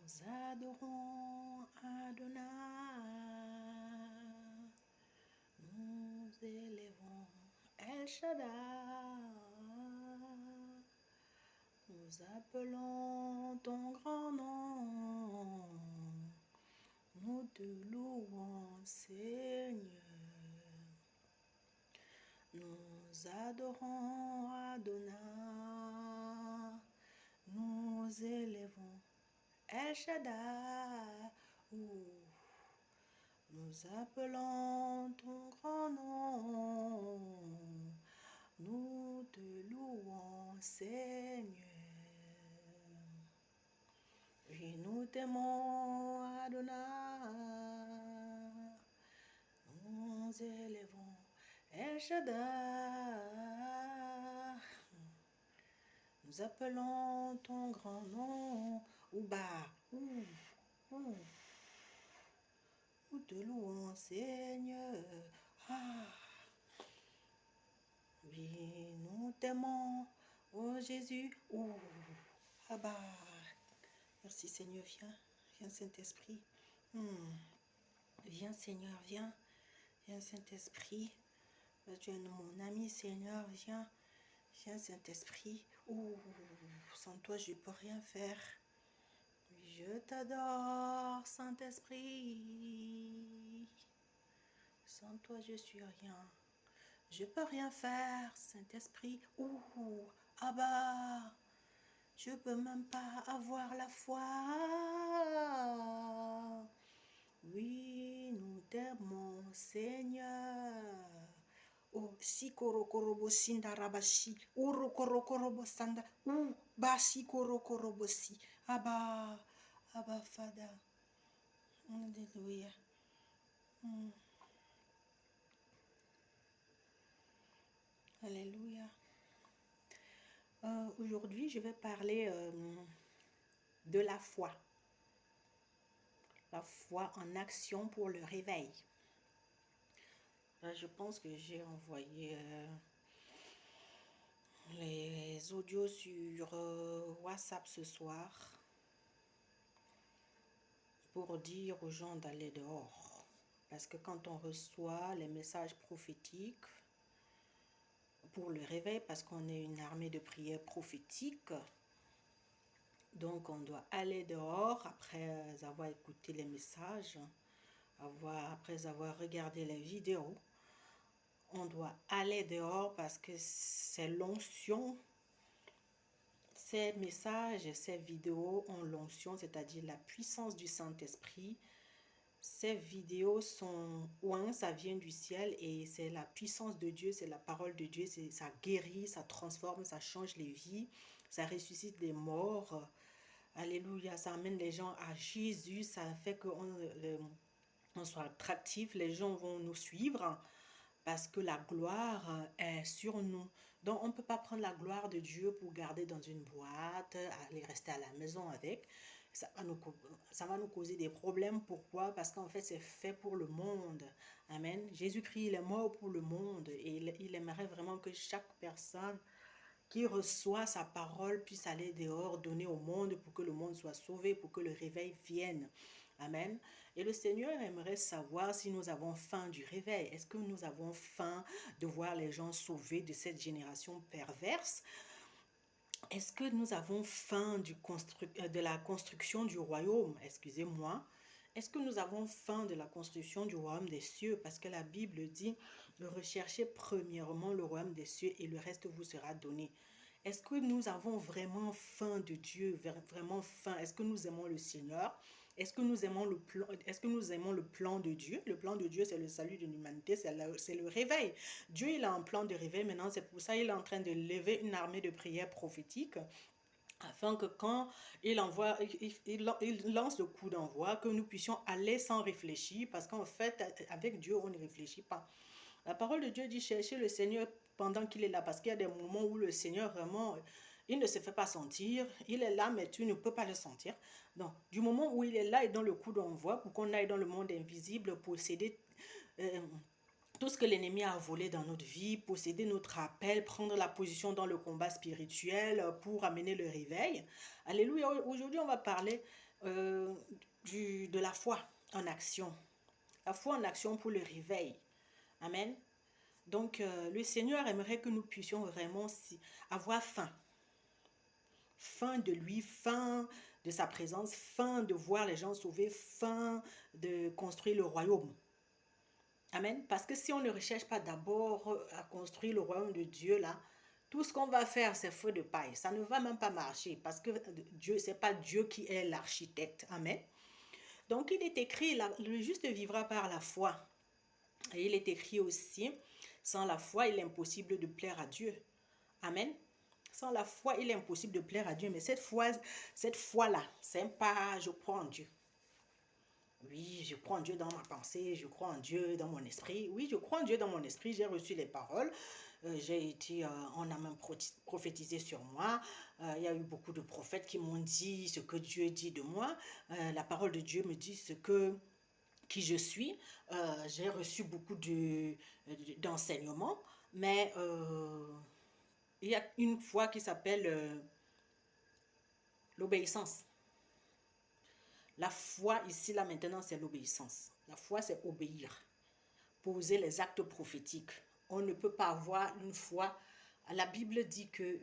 Nous adorons Adonai, nous élevons El Shaddai, nous appelons ton grand nom, nous te louons Seigneur. Nous adorons Adonai, nous élevons El Shaddai, nous appelons ton grand nom, nous te louons Seigneur. Oui, nous t'aimons Adonai, nous élevons El Shaddai, nous appelons ton grand nom, nous te louons Seigneur. Oui, nous t'aimons, oh Jésus. Abba. Merci Seigneur, viens Saint-Esprit. Viens Seigneur, viens Saint-Esprit. Tu es mon ami Seigneur, viens Saint-Esprit. Sans toi je ne peux rien faire. Je t'adore Saint-Esprit. Sans toi je suis rien. Je peux rien faire Saint-Esprit. Abba. Je peux même pas avoir la foi. Oui, nous t'aimons, Seigneur. Si korokorobo sindarabashi, urokorokorobo sanda, basi korokorobosi. Abba, Fada. Alléluia. Alléluia. Aujourd'hui, je vais parler de la foi. La foi en action pour le réveil. Je pense que j'ai envoyé les audios sur WhatsApp ce soir pour dire aux gens d'aller dehors. Parce que quand on reçoit les messages prophétiques pour le réveil, parce qu'on est une armée de prière prophétique, donc on doit aller dehors après avoir écouté les messages, après avoir regardé les vidéos. On doit aller dehors parce que c'est l'onction. Ces messages, ces vidéos ont l'onction, c'est-à-dire la puissance du Saint-Esprit. Ces vidéos sont, ça vient du ciel et c'est la puissance de Dieu, c'est la parole de Dieu, ça guérit, ça transforme, ça change les vies, ça ressuscite les morts. Alléluia, ça amène les gens à Jésus, ça fait qu'on soit attractif, les gens vont nous suivre. Parce que la gloire est sur nous. Donc, on ne peut pas prendre la gloire de Dieu pour garder dans une boîte, aller rester à la maison avec. Ça va nous causer des problèmes. Pourquoi? Parce qu'en fait, c'est fait pour le monde. Amen. Jésus-Christ, il est mort pour le monde. Et il aimerait vraiment que chaque personne qui reçoit sa parole puisse aller dehors, donner au monde pour que le monde soit sauvé, pour que le réveil vienne. Amen. Et le Seigneur aimerait savoir si nous avons faim du réveil. Est-ce que nous avons faim de voir les gens sauvés de cette génération perverse? Est-ce que nous avons faim de la construction du royaume? Excusez-moi. Est-ce que nous avons faim de la construction du royaume des cieux? Parce que la Bible dit, recherchez premièrement le royaume des cieux et le reste vous sera donné. Est-ce que nous avons vraiment faim de Dieu, vraiment faim? Est-ce que nous aimons le Seigneur? Est-ce que nous aimons le plan de Dieu? Le plan de Dieu, c'est le salut de l'humanité, c'est le réveil. Dieu, il a un plan de réveil maintenant, c'est pour ça qu'il est en train de lever une armée de prières prophétiques afin que quand il lance le coup d'envoi, que nous puissions aller sans réfléchir, parce qu'en fait, avec Dieu, on ne réfléchit pas. La parole de Dieu dit, cherchez le Seigneur pendant qu'il est là, parce qu'il y a des moments où le Seigneur vraiment, il ne se fait pas sentir, il est là, mais tu ne peux pas le sentir. Donc, du moment où il est là et dans le coup d'envoi, pour qu'on aille dans le monde invisible, posséder tout ce que l'ennemi a volé dans notre vie, posséder notre appel, prendre la position dans le combat spirituel pour amener le réveil. Alléluia. Aujourd'hui, on va parler de la foi en action. La foi en action pour le réveil. Amen. Donc, le Seigneur aimerait que nous puissions vraiment avoir faim. Faim de lui, faim de sa présence, faim de voir les gens sauvés, faim de construire le royaume. Amen. Parce que si on ne recherche pas d'abord à construire le royaume de Dieu, là, tout ce qu'on va faire, c'est feu de paille. Ça ne va même pas marcher parce que Dieu, c'est pas Dieu qui est l'architecte. Amen. Donc, il est écrit, le juste vivra par la foi. Et il est écrit aussi, sans la foi, il est impossible de plaire à Dieu. Amen. Sans la foi, il est impossible de plaire à Dieu. Mais cette foi-là, c'est pas je crois en Dieu. Oui, je crois en Dieu dans ma pensée, je crois en Dieu dans mon esprit. Oui, je crois en Dieu dans mon esprit, j'ai reçu les paroles. On a même prophétisé sur moi. Il y a eu beaucoup de prophètes qui m'ont dit ce que Dieu dit de moi. La parole de Dieu me dit qui je suis. J'ai reçu beaucoup d'enseignements, mais il y a une foi qui s'appelle l'obéissance. La foi ici, là, maintenant, c'est l'obéissance. La foi, c'est obéir. Poser les actes prophétiques. On ne peut pas avoir une foi. La Bible dit que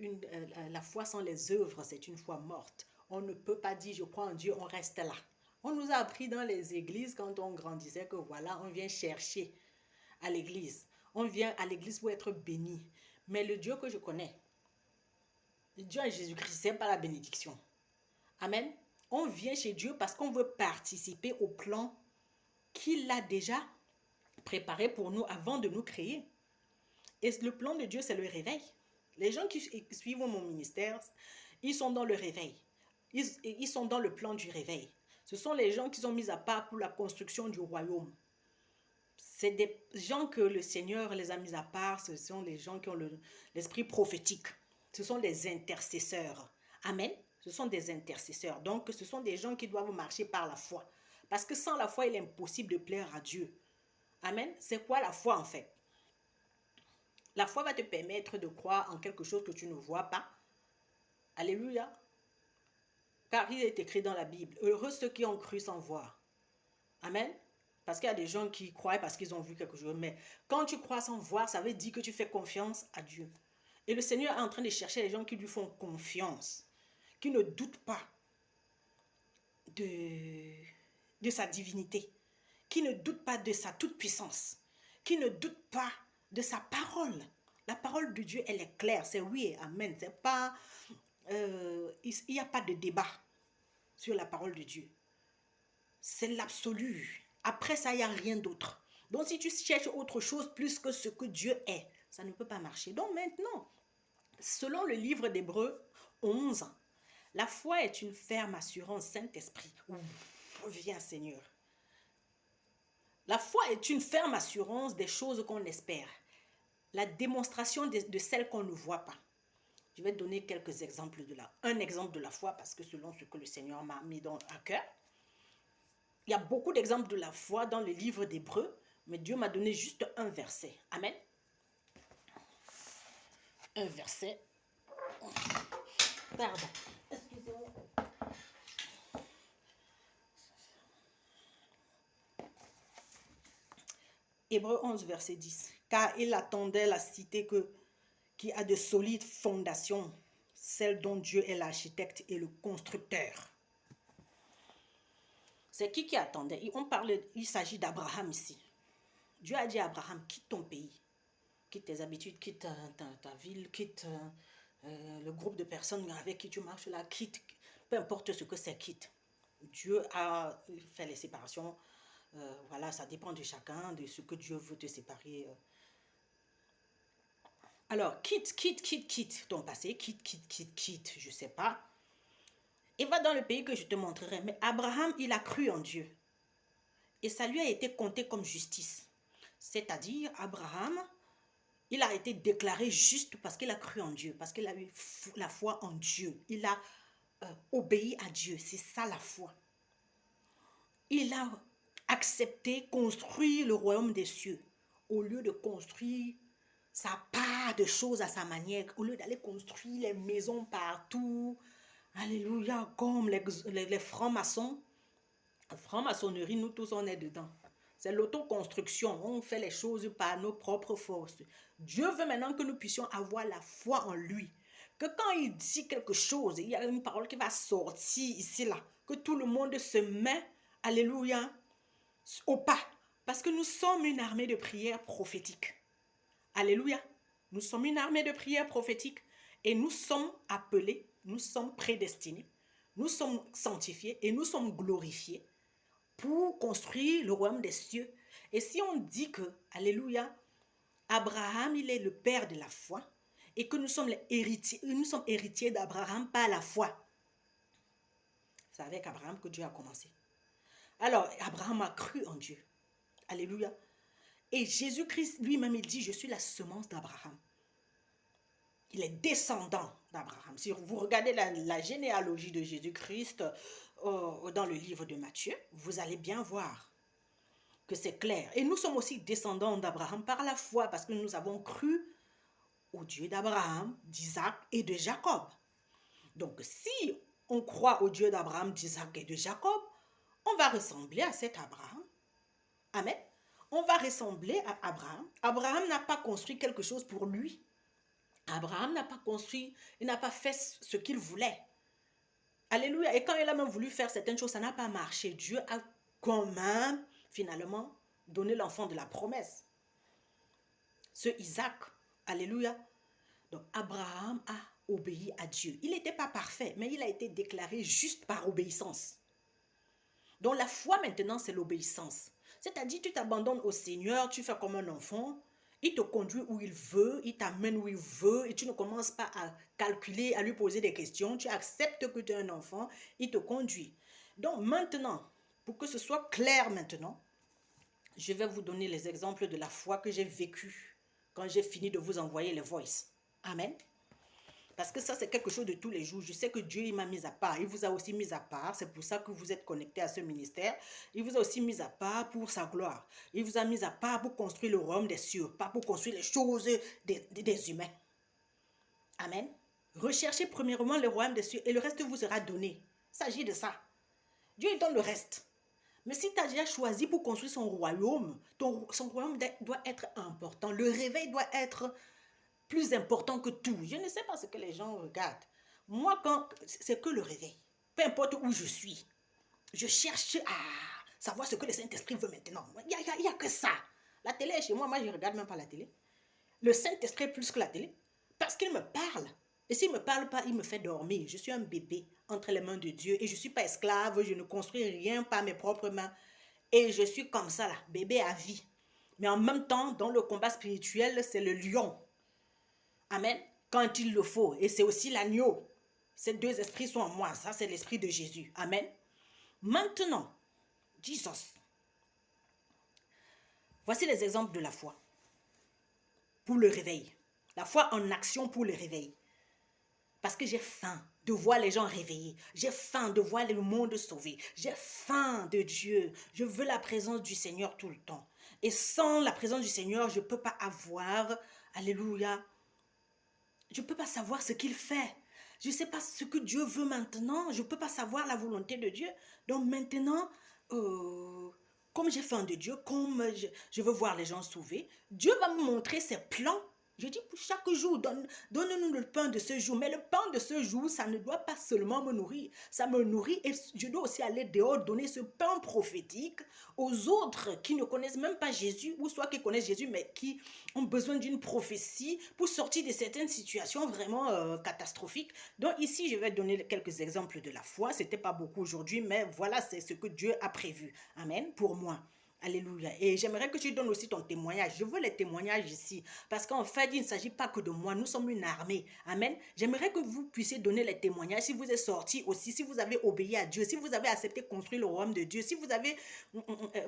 la foi sans les œuvres, c'est une foi morte. On ne peut pas dire je crois en Dieu, on reste là. On nous a appris dans les églises quand on grandissait que voilà, on vient chercher à l'église. On vient à l'église pour être béni. Mais le Dieu que je connais, le Dieu en Jésus-Christ, c'est pas la bénédiction. Amen. On vient chez Dieu parce qu'on veut participer au plan qu'il a déjà préparé pour nous avant de nous créer. Et le plan de Dieu, c'est le réveil. Les gens qui suivent mon ministère, ils sont dans le réveil. Ils sont dans le plan du réveil. Ce sont les gens qui sont mis à part pour la construction du royaume. C'est des gens que le Seigneur les a mis à part. Ce sont les gens qui ont l'esprit prophétique. Ce sont des intercesseurs. Amen. Ce sont des intercesseurs. Donc, ce sont des gens qui doivent marcher par la foi. Parce que sans la foi, il est impossible de plaire à Dieu. Amen. C'est quoi la foi en fait? La foi va te permettre de croire en quelque chose que tu ne vois pas. Alléluia. Car il est écrit dans la Bible, heureux ceux qui ont cru sans voir. Amen. Parce qu'il y a des gens qui croient parce qu'ils ont vu quelque chose. Mais quand tu crois sans voir, ça veut dire que tu fais confiance à Dieu. Et le Seigneur est en train de chercher les gens qui lui font confiance, qui ne doutent pas de sa divinité, qui ne doutent pas de sa toute-puissance, qui ne doutent pas de sa parole. La parole de Dieu, elle est claire, c'est oui et amen. C'est pas, il n'y a pas de débat sur la parole de Dieu. C'est l'absolu. Après ça, il n'y a rien d'autre. Donc, si tu cherches autre chose plus que ce que Dieu est, ça ne peut pas marcher. Donc, maintenant, selon le livre d'Hébreux 11, la foi est une ferme assurance, Saint-Esprit. Viens, Seigneur. La foi est une ferme assurance des choses qu'on espère. La démonstration de celles qu'on ne voit pas. Je vais donner quelques exemples un exemple de la foi parce que selon ce que le Seigneur m'a mis à cœur. Il y a beaucoup d'exemples de la foi dans le livre d'Hébreux, mais Dieu m'a donné juste un verset. Amen. Un verset. Pardon. Excusez-moi. Hébreux 11, verset 10. Car il attendait la cité qui a de solides fondations, celle dont Dieu est l'architecte et le constructeur. C'est qui attendait? Il s'agit d'Abraham ici. Dieu a dit à Abraham, quitte ton pays, quitte tes habitudes, quitte ta ville, quitte le groupe de personnes avec qui tu marches là, quitte, peu importe ce que c'est, quitte. Dieu a fait les séparations, voilà, ça dépend de chacun, de ce que Dieu veut te séparer. Alors, quitte ton passé, quitte, je sais pas. Et va dans le pays que je te montrerai. Mais Abraham, il a cru en Dieu. Et ça lui a été compté comme justice. C'est-à-dire, Abraham, il a été déclaré juste parce qu'il a cru en Dieu, parce qu'il a eu la foi en Dieu. Il a obéi à Dieu. C'est ça la foi. Il a accepté construire le royaume des cieux au lieu de construire sa part de choses à sa manière, au lieu d'aller construire les maisons partout, alléluia, comme les francs-maçons, la franc-maçonnerie, nous tous on est dedans. C'est l'autoconstruction, on fait les choses par nos propres forces. Dieu veut maintenant que nous puissions avoir la foi en lui. Que quand il dit quelque chose, il y a une parole qui va sortir ici, là, que tout le monde se met, alléluia, au pas. Parce que nous sommes une armée de prière prophétique. Alléluia. Nous sommes une armée de prière prophétique et nous sommes appelés, nous sommes prédestinés, nous sommes sanctifiés et nous sommes glorifiés pour construire le royaume des cieux. Et si on dit que, alléluia, Abraham, il est le père de la foi et que nous sommes héritiers d'Abraham par la foi. C'est avec Abraham que Dieu a commencé. Alors, Abraham a cru en Dieu. Alléluia. Et Jésus-Christ lui-même, il dit, je suis la semence d'Abraham. Il est descendant d'Abraham. Si vous regardez la généalogie de Jésus-Christ dans le livre de Matthieu, vous allez bien voir que c'est clair. Et nous sommes aussi descendants d'Abraham par la foi, parce que nous avons cru au Dieu d'Abraham, d'Isaac et de Jacob. Donc, si on croit au Dieu d'Abraham, d'Isaac et de Jacob, on va ressembler à cet Abraham. Amen. On va ressembler à Abraham. Abraham n'a pas construit quelque chose pour lui. Abraham n'a pas construit, il n'a pas fait ce qu'il voulait. Alléluia. Et quand il a même voulu faire certaines choses, ça n'a pas marché. Dieu a quand même, finalement, donné l'enfant de la promesse. Ce Isaac. Alléluia. Donc, Abraham a obéi à Dieu. Il n'était pas parfait, mais il a été déclaré juste par obéissance. Donc, la foi maintenant, c'est l'obéissance. C'est-à-dire, tu t'abandonnes au Seigneur, tu fais comme un enfant. Il te conduit où il veut, il t'amène où il veut et tu ne commences pas à calculer, à lui poser des questions. Tu acceptes que tu es un enfant, il te conduit. Donc maintenant, pour que ce soit clair maintenant, je vais vous donner les exemples de la foi que j'ai vécue quand j'ai fini de vous envoyer les voices. Amen. Parce que ça, c'est quelque chose de tous les jours. Je sais que Dieu, il m'a mis à part. Il vous a aussi mis à part. C'est pour ça que vous êtes connectés à ce ministère. Il vous a aussi mis à part pour sa gloire. Il vous a mis à part pour construire le royaume des cieux, pas pour construire les choses des humains. Amen. Recherchez premièrement le royaume des cieux et le reste vous sera donné. Il s'agit de ça. Dieu, il donne le reste. Mais si tu as déjà choisi pour construire son royaume, son royaume doit être important. Le réveil doit être plus important que tout. Je ne sais pas ce que les gens regardent. Moi, c'est que le réveil. Peu importe où je suis. Je cherche à savoir ce que le Saint-Esprit veut maintenant. Il n'y a que ça. La télé est chez moi. Moi, je ne regarde même pas la télé. Le Saint-Esprit est plus que la télé. Parce qu'il me parle. Et s'il ne me parle pas, il me fait dormir. Je suis un bébé entre les mains de Dieu. Et je ne suis pas esclave. Je ne construis rien par mes propres mains. Et je suis comme ça, là, bébé à vie. Mais en même temps, dans le combat spirituel, c'est le lion. Amen. Quand il le faut. Et c'est aussi l'agneau. Ces deux esprits sont en moi. Ça, c'est l'esprit de Jésus. Amen. Maintenant, Jesus. Voici les exemples de la foi. Pour le réveil. La foi en action pour le réveil. Parce que j'ai faim de voir les gens réveillés. J'ai faim de voir le monde sauvé. J'ai faim de Dieu. Je veux la présence du Seigneur tout le temps. Et sans la présence du Seigneur, je ne peux pas avoir, alléluia, je ne peux pas savoir ce qu'il fait. Je ne sais pas ce que Dieu veut maintenant. Je ne peux pas savoir la volonté de Dieu. Donc maintenant, comme j'ai faim de Dieu, comme je veux voir les gens sauvés, Dieu va me montrer ses plans. Je dis pour chaque jour, donne-nous le pain de ce jour. Mais le pain de ce jour, ça ne doit pas seulement me nourrir. Ça me nourrit et je dois aussi aller dehors donner ce pain prophétique aux autres qui ne connaissent même pas Jésus, ou soit qui connaissent Jésus, mais qui ont besoin d'une prophétie pour sortir de certaines situations vraiment catastrophiques. Donc ici, je vais donner quelques exemples de la foi. Ce n'était pas beaucoup aujourd'hui, mais voilà, c'est ce que Dieu a prévu. Amen, pour moi. Alléluia. Et j'aimerais que tu donnes aussi ton témoignage. Je veux les témoignages ici. Parce qu'en fait, il ne s'agit pas que de moi. Nous sommes une armée. Amen. J'aimerais que vous puissiez donner les témoignages. Si vous êtes sortis aussi, si vous avez obéi à Dieu, si vous avez accepté de construire le royaume de Dieu, si vous avez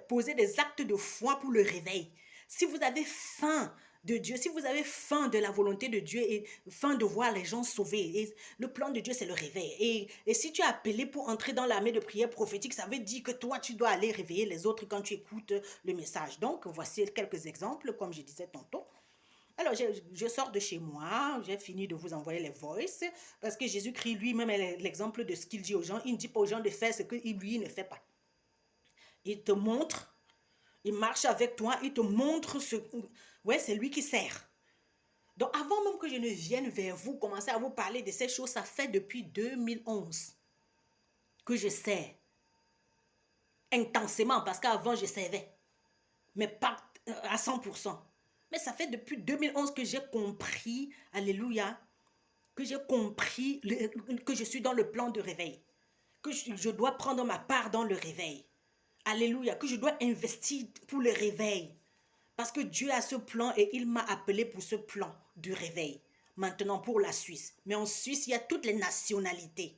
posé des actes de foi pour le réveil, si vous avez faim de Dieu, si vous avez faim de la volonté de Dieu et faim de voir les gens sauvés, et le plan de Dieu, c'est le réveil. Et si tu es appelé pour entrer dans l'armée de prière prophétique, ça veut dire que toi, tu dois aller réveiller les autres quand tu écoutes le message. Donc, voici quelques exemples, comme je disais tantôt. Alors, je sors de chez moi, j'ai fini de vous envoyer les voices, parce que Jésus-Christ lui-même est l'exemple de ce qu'il dit aux gens. Il ne dit pas aux gens de faire ce que lui ne fait pas. Il te montre, il marche avec toi, il te montre ce... Ouais, c'est lui qui sert. Donc, avant même que je ne vienne vers vous, commencer à vous parler de ces choses, ça fait depuis 2011 que je sers intensément, parce qu'avant, je servais, mais pas à 100%. Mais ça fait depuis 2011 que j'ai compris, alléluia, que j'ai compris que je suis dans le plan de réveil, que je dois prendre ma part dans le réveil. Alléluia, que je dois investir pour le réveil. Parce que Dieu a ce plan et il m'a appelé pour ce plan du réveil. Maintenant pour la Suisse. Mais en Suisse, il y a toutes les nationalités.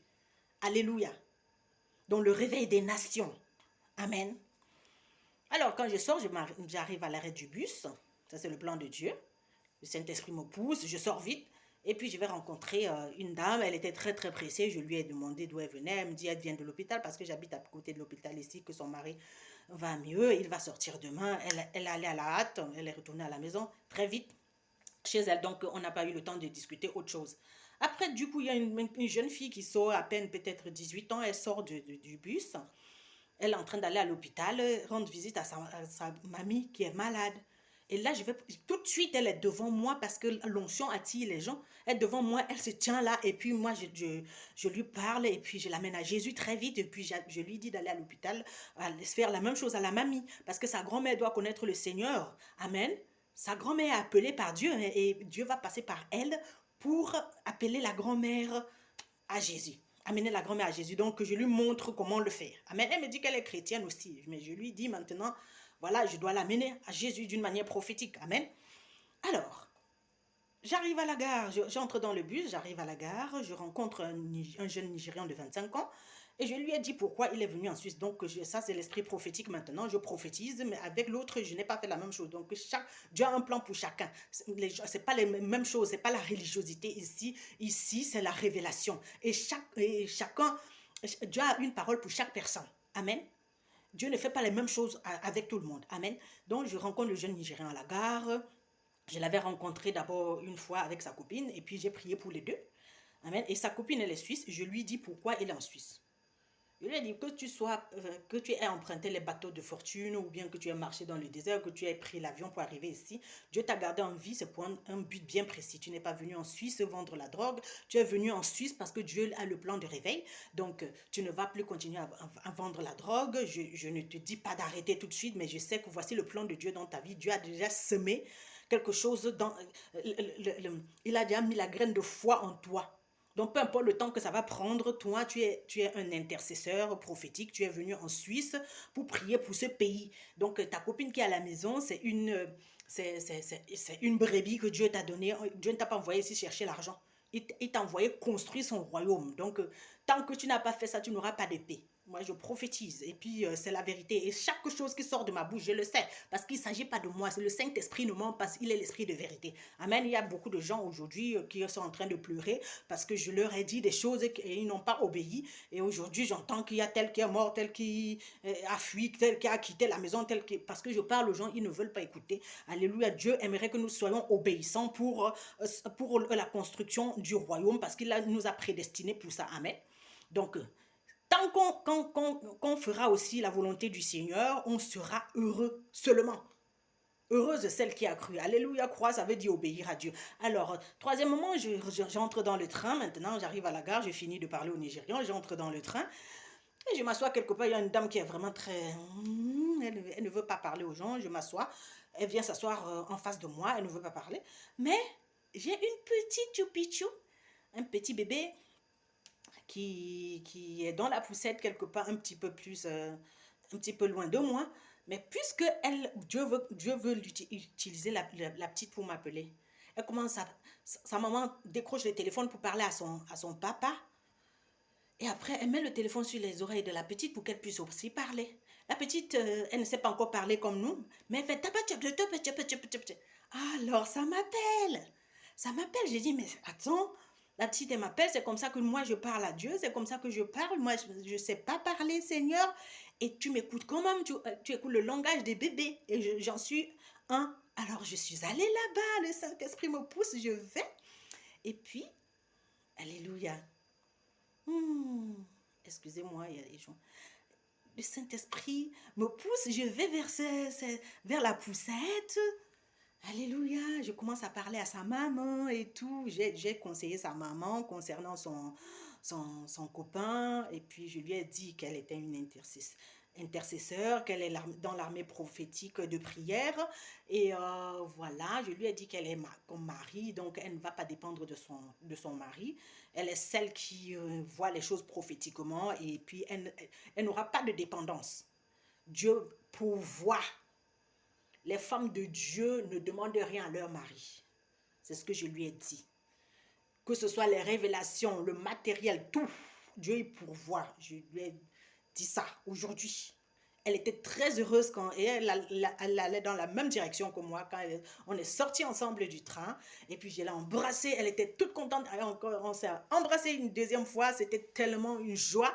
Alléluia. Donc le réveil des nations. Amen. Alors quand je sors, j'arrive à l'arrêt du bus. Ça c'est le plan de Dieu. Le Saint-Esprit me pousse, je sors vite. Et puis je vais rencontrer une dame, elle était très très pressée. Je lui ai demandé d'où elle venait. Elle me dit elle vient de l'hôpital parce que j'habite à côté de l'hôpital ici, que son mari va mieux, il va sortir demain. Elle est allée à la hâte, elle est retournée à la maison très vite chez elle, donc on n'a pas eu le temps de discuter autre chose. Après, du coup, il y a une jeune fille qui sort à peine peut-être 18 ans, elle sort du bus, elle est en train d'aller à l'hôpital, rendre visite à sa mamie qui est malade. Et là, tout de suite, elle est devant moi parce que l'onction attire les gens. Elle est devant moi, elle se tient là et puis moi, je lui parle et puis je l'amène à Jésus très vite et puis je lui dis d'aller à l'hôpital, faire la même chose à la mamie parce que sa grand-mère doit connaître le Seigneur. Amen. Sa grand-mère est appelée par Dieu et Dieu va passer par elle pour appeler la grand-mère à Jésus. Amener la grand-mère à Jésus. Donc, je lui montre comment le faire. Amen. Elle me dit qu'elle est chrétienne aussi. Mais je lui dis maintenant, voilà, je dois l'amener à Jésus d'une manière prophétique. Amen. Alors, j'arrive à la gare, j'entre dans le bus, j'arrive à la gare, je rencontre un jeune Nigérian de 25 ans et je lui ai dit pourquoi il est venu en Suisse. Donc, ça, c'est l'esprit prophétique maintenant. Je prophétise, mais avec l'autre, je n'ai pas fait la même chose. Donc, Dieu a un plan pour chacun. Ce n'est pas les mêmes choses, ce n'est pas la religiosité ici. Ici, c'est la révélation. Et chacun, Dieu a une parole pour chaque personne. Amen. Dieu ne fait pas les mêmes choses avec tout le monde. Amen. Donc, je rencontre le jeune Nigérian à la gare. Je l'avais rencontré d'abord une fois avec sa copine et puis j'ai prié pour les deux. Amen. Et sa copine, elle est suisse. Je lui dis pourquoi elle est en Suisse. Je lui ai dit que tu aies emprunté les bateaux de fortune ou bien que tu aies marché dans le désert, que tu aies pris l'avion pour arriver ici. Dieu t'a gardé en vie, c'est pour un but bien précis. Tu n'es pas venu en Suisse vendre la drogue. Tu es venu en Suisse parce que Dieu a le plan de réveil. Donc, tu ne vas plus continuer à vendre la drogue. Je ne te dis pas d'arrêter tout de suite, mais je sais que voici le plan de Dieu dans ta vie. Dieu a déjà semé quelque chose dans... il a déjà mis la graine de foi en toi. Donc, peu importe le temps que ça va prendre, toi, tu es un intercesseur prophétique. Tu es venu en Suisse pour prier pour ce pays. Donc, ta copine qui est à la maison, c'est une brebis que Dieu t'a donnée. Dieu ne t'a pas envoyé ici chercher l'argent. Il t'a envoyé construire son royaume. Donc, tant que tu n'as pas fait ça, tu n'auras pas de paix. Moi, je prophétise. Et puis, c'est la vérité. Et chaque chose qui sort de ma bouche, je le sais. Parce qu'il ne s'agit pas de moi. Le Saint-Esprit ne ment pas. Il est l'Esprit de vérité. Amen. Il y a beaucoup de gens aujourd'hui qui sont en train de pleurer parce que je leur ai dit des choses et ils n'ont pas obéi. Et aujourd'hui, j'entends qu'il y a tel qui est mort, tel qui a fui, tel qui a quitté la maison, parce que je parle aux gens, ils ne veulent pas écouter. Alléluia. Dieu aimerait que nous soyons obéissants pour la construction du royaume parce qu'il nous a prédestinés pour ça. Amen. Donc, tant qu'on fera aussi la volonté du Seigneur, on sera heureux seulement. Heureuse celle qui a cru. Alléluia, croire, ça veut dire obéir à Dieu. Alors, troisièmement, j'entre dans le train. Maintenant, j'arrive à la gare, j'ai fini de parler au Nigérian, j'entre dans le train. Et je m'assois quelque part, il y a une dame qui est vraiment très... Elle ne veut pas parler aux gens, je m'assois. Elle vient s'asseoir en face de moi, elle ne veut pas parler. Mais j'ai une petite choupichou, un petit bébé qui est dans la poussette quelque part un petit peu plus, un petit peu loin de moi. Mais puisque Dieu veut utiliser la petite pour m'appeler, elle commence sa maman décroche le téléphone pour parler à son papa. Et après, elle met le téléphone sur les oreilles de la petite pour qu'elle puisse aussi parler. La petite, elle ne sait pas encore parler comme nous, mais elle fait tapa tchap tchap tchap tchap tchap tchap tchap. Alors, ça m'appelle. Ça m'appelle. J'ai dit, mais attends, la petite, elle m'appelle. C'est comme ça que moi, je parle à Dieu. C'est comme ça que je parle. Moi, je ne sais pas parler, Seigneur. Et tu m'écoutes quand même. Tu écoutes le langage des bébés. Et j'en suis un. Alors, je suis allée là-bas. Le Saint-Esprit me pousse. Je vais. Et puis, alléluia. Excusez-moi, il y a des gens. Le Saint-Esprit me pousse, je vais vers la poussette. Alléluia, je commence à parler à sa maman et tout. J'ai conseillé sa maman concernant son copain. Et puis, je lui ai dit qu'elle était une intercesseur, qu'elle est dans l'armée prophétique de prière. Et voilà, je lui ai dit qu'elle est comme mari, donc elle ne va pas dépendre de son mari. Elle est celle qui voit les choses prophétiquement et puis elle n'aura pas de dépendance. Dieu pourvoit. Les femmes de Dieu ne demandent rien à leur mari. C'est ce que je lui ai dit. Que ce soit les révélations, le matériel, tout, Dieu y pourvoit. Je lui ai dit ça aujourd'hui. Elle était très heureuse et elle allait dans la même direction que moi quand on est sortis ensemble du train. Et puis je l'ai embrassée, elle était toute contente. On s'est embrassé une deuxième fois, c'était tellement une joie.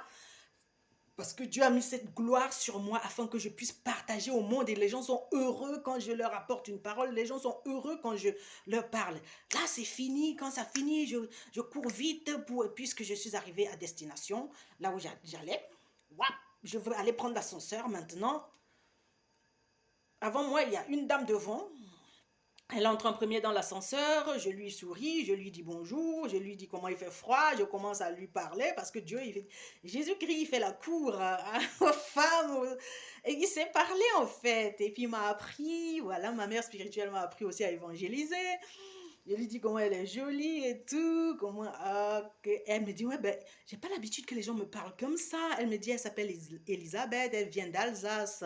Parce que Dieu a mis cette gloire sur moi afin que je puisse partager au monde. Et les gens sont heureux quand je leur apporte une parole. Les gens sont heureux quand je leur parle. Là, c'est fini. Quand ça finit, je cours vite puisque je suis arrivée à destination, là où j'allais. Je veux aller prendre l'ascenseur maintenant. Avant moi, il y a une dame devant. Elle entre en premier dans l'ascenseur, je lui souris, je lui dis bonjour, je lui dis comment il fait froid, je commence à lui parler parce que Jésus-Christ, il fait la cour aux femmes et il sait parler en fait. Et puis il m'a appris, voilà, ma mère spirituelle m'a appris aussi à évangéliser. Je lui dis comment elle est jolie et tout, comment... Elle me dit, ouais, ben, j'ai pas l'habitude que les gens me parlent comme ça. Elle me dit, elle s'appelle Elisabeth, elle vient d'Alsace.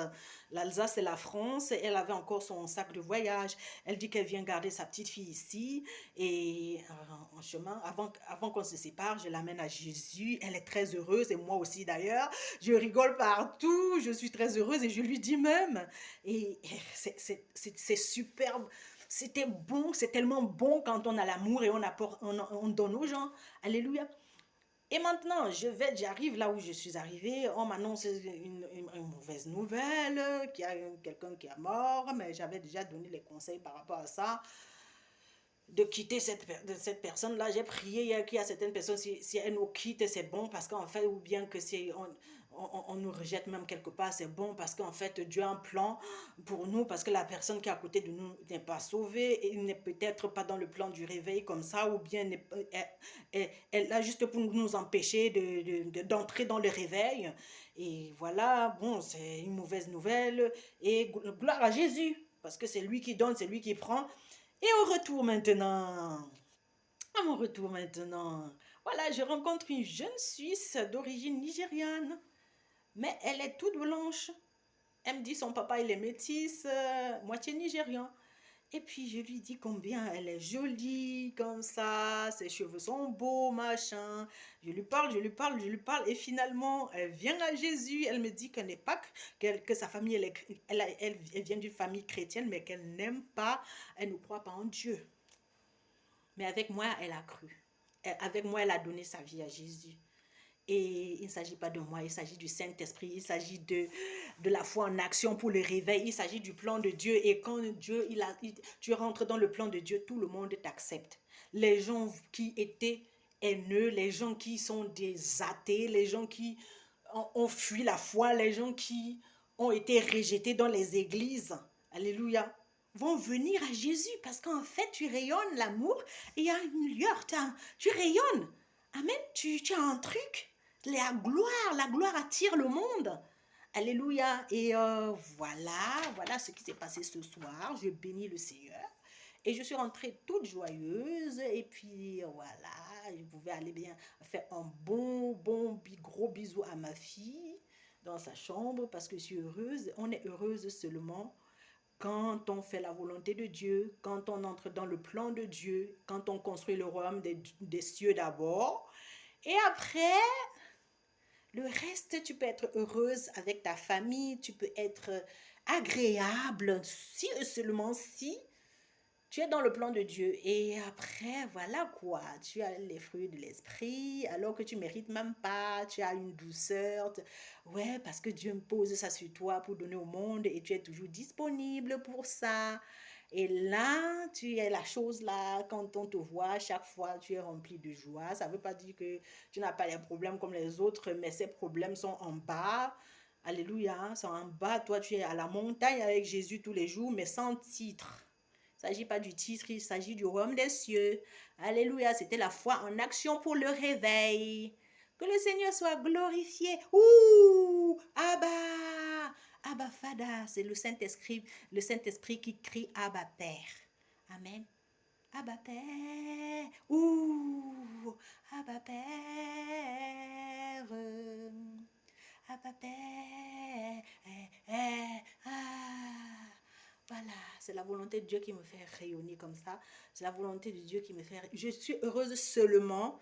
L'Alsace, c'est la France. Elle avait encore son sac de voyage. Elle dit qu'elle vient garder sa petite fille ici. Et en chemin, avant qu'on se sépare, je l'amène à Jésus. Elle est très heureuse, et moi aussi d'ailleurs. Je rigole partout, je suis très heureuse et je lui dis même. Et c'est superbe. C'était bon, c'est tellement bon quand on a l'amour et on donne aux gens. Alléluia. Et maintenant, j'arrive là où je suis arrivée. On m'annonce une mauvaise nouvelle, qu'il y a quelqu'un qui est mort, mais j'avais déjà donné les conseils par rapport à ça, de quitter cette personne-là. J'ai prié qu'il y a certaines personnes, si elles nous quittent, c'est bon, parce qu'en fait, ou bien que si on nous rejette même quelque part, c'est bon, parce qu'en fait, Dieu a un plan pour nous, parce que la personne qui est à côté de nous n'est pas sauvée, et n'est peut-être pas dans le plan du réveil comme ça, ou bien elle a juste pour nous empêcher d'entrer dans le réveil. Et voilà, bon, c'est une mauvaise nouvelle, et gloire à Jésus, parce que c'est lui qui donne, c'est lui qui prend. Et au retour maintenant, à mon retour maintenant, voilà, je rencontre une jeune Suisse d'origine nigériane, mais elle est toute blanche. Elle me dit son papa il est métis, moitié nigérian. Et puis je lui dis combien elle est jolie comme ça, ses cheveux sont beaux, machin. Je lui parle, je lui parle, je lui parle. Et finalement, elle vient à Jésus. Elle me dit qu'elle n'est pas, que sa famille, elle vient d'une famille chrétienne, mais qu'elle n'aime pas, elle ne croit pas en Dieu. Mais avec moi, elle a cru. Avec moi, elle a donné sa vie à Jésus. Et il ne s'agit pas de moi, il s'agit du Saint-Esprit, il s'agit de la foi en action pour le réveil, il s'agit du plan de Dieu. Et quand tu rentres dans le plan de Dieu, tout le monde t'accepte. Les gens qui étaient haineux, les gens qui sont des athées, les gens qui ont fui la foi, les gens qui ont été rejetés dans les églises, alléluia, vont venir à Jésus parce qu'en fait, tu rayonnes l'amour et il y a une lueur, tu rayonnes. Amen, tu as un truc. La gloire attire le monde. Alléluia. Et voilà ce qui s'est passé ce soir. Je bénis le Seigneur. Et je suis rentrée toute joyeuse. Et puis voilà, je pouvais aller bien faire un gros bisou à ma fille dans sa chambre parce que je suis heureuse. On est heureuse seulement quand on fait la volonté de Dieu, quand on entre dans le plan de Dieu, quand on construit le royaume des cieux d'abord. Et après, Le reste, tu peux être heureuse avec ta famille, tu peux être agréable, si et seulement si tu es dans le plan de Dieu. Et après, voilà quoi, tu as les fruits de l'esprit, alors que tu ne mérites même pas, tu as une douceur. Ouais, parce que Dieu impose ça sur toi pour donner au monde et tu es toujours disponible pour ça. Et là, tu es la chose là, quand on te voit, chaque fois, tu es rempli de joie. Ça ne veut pas dire que tu n'as pas les problèmes comme les autres, mais ces problèmes sont en bas. Alléluia, sont en bas. Toi, tu es à la montagne avec Jésus tous les jours, mais sans titre. Il ne s'agit pas du titre, il s'agit du royaume des cieux. Alléluia, c'était la foi en action pour le réveil. Que le Seigneur soit glorifié. Ouh, Abba, Abba Fada, c'est le Saint-Esprit qui crie Abba Père. Amen. Abba Père. Ouh, Abba Père. Abba Père. Voilà, c'est la volonté de Dieu qui me fait rayonner comme ça. C'est la volonté de Dieu qui me fait... Je suis heureuse seulement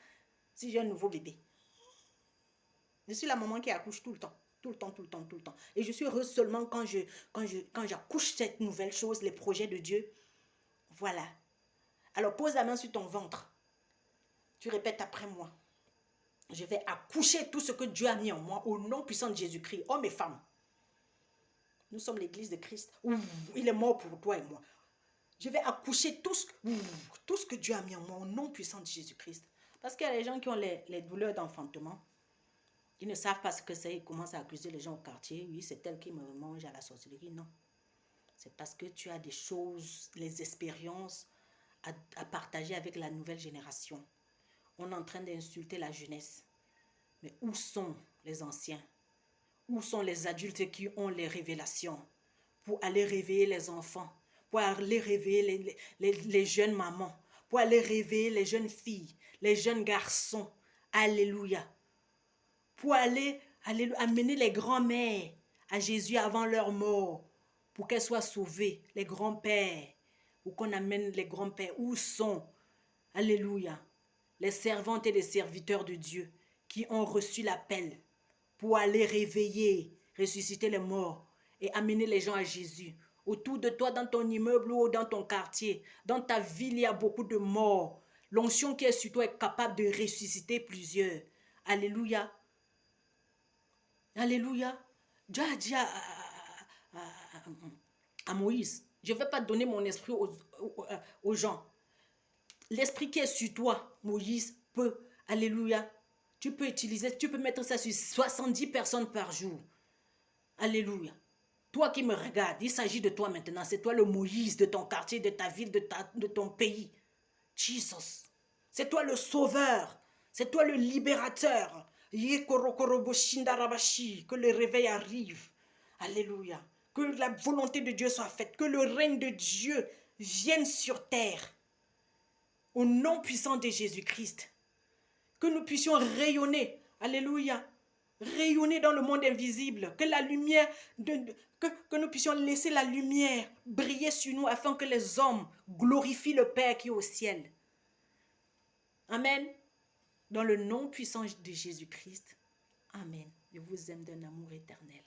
si j'ai un nouveau bébé. Je suis la maman qui accouche tout le temps. Tout le temps, tout le temps, tout le temps. Et je suis heureuse seulement quand j'accouche cette nouvelle chose, les projets de Dieu. Voilà. Alors pose la main sur ton ventre. Tu répètes après moi. Je vais accoucher tout ce que Dieu a mis en moi au nom puissant de Jésus-Christ, hommes et femmes. Nous sommes l'église de Christ. Ouh, il est mort pour toi et moi. Je vais accoucher tout ce que Dieu a mis en moi au nom puissant de Jésus-Christ. Parce qu'il y a les gens qui ont les douleurs d'enfantement. Ils ne savent pas ce que c'est. Ils commencent à accuser les gens au quartier. Oui, c'est elle qui me mange à la sorcellerie. Non. C'est parce que tu as des choses, les expériences à partager avec la nouvelle génération. On est en train d'insulter la jeunesse. Mais où sont les anciens? Où sont les adultes qui ont les révélations pour aller réveiller les enfants, pour aller réveiller les jeunes mamans, pour aller réveiller les jeunes filles, les jeunes garçons? Alléluia. Pour aller amener les grands-mères à Jésus avant leur mort, pour qu'elles soient sauvées, les grands-pères, ou qu'on amène les grands-pères. Où sont, alléluia, les servantes et les serviteurs de Dieu qui ont reçu l'appel pour aller réveiller, ressusciter les morts et amener les gens à Jésus? Autour de toi, dans ton immeuble ou dans ton quartier, dans ta ville, il y a beaucoup de morts. L'onction qui est sur toi est capable de ressusciter plusieurs. Alléluia. Alléluia. Dieu a dit à Moïse, je ne vais pas donner mon esprit aux gens. L'esprit qui est sur toi, Moïse, peut, alléluia, tu peux utiliser, tu peux mettre ça sur 70 personnes par jour. Alléluia. Toi qui me regardes, il s'agit de toi maintenant. C'est toi le Moïse de ton quartier, de ta ville, de ton pays. Jesus. C'est toi le sauveur. C'est toi le libérateur. Que le réveil arrive. Alléluia. Que la volonté de Dieu soit faite. Que le règne de Dieu vienne sur terre. Au nom puissant de Jésus-Christ. Que nous puissions rayonner. Alléluia. Rayonner dans le monde invisible. Que la lumière, que nous puissions laisser la lumière briller sur nous afin que les hommes glorifient le Père qui est au ciel. Amen. Dans le nom puissant de Jésus-Christ. Amen. Je vous aime d'un amour éternel.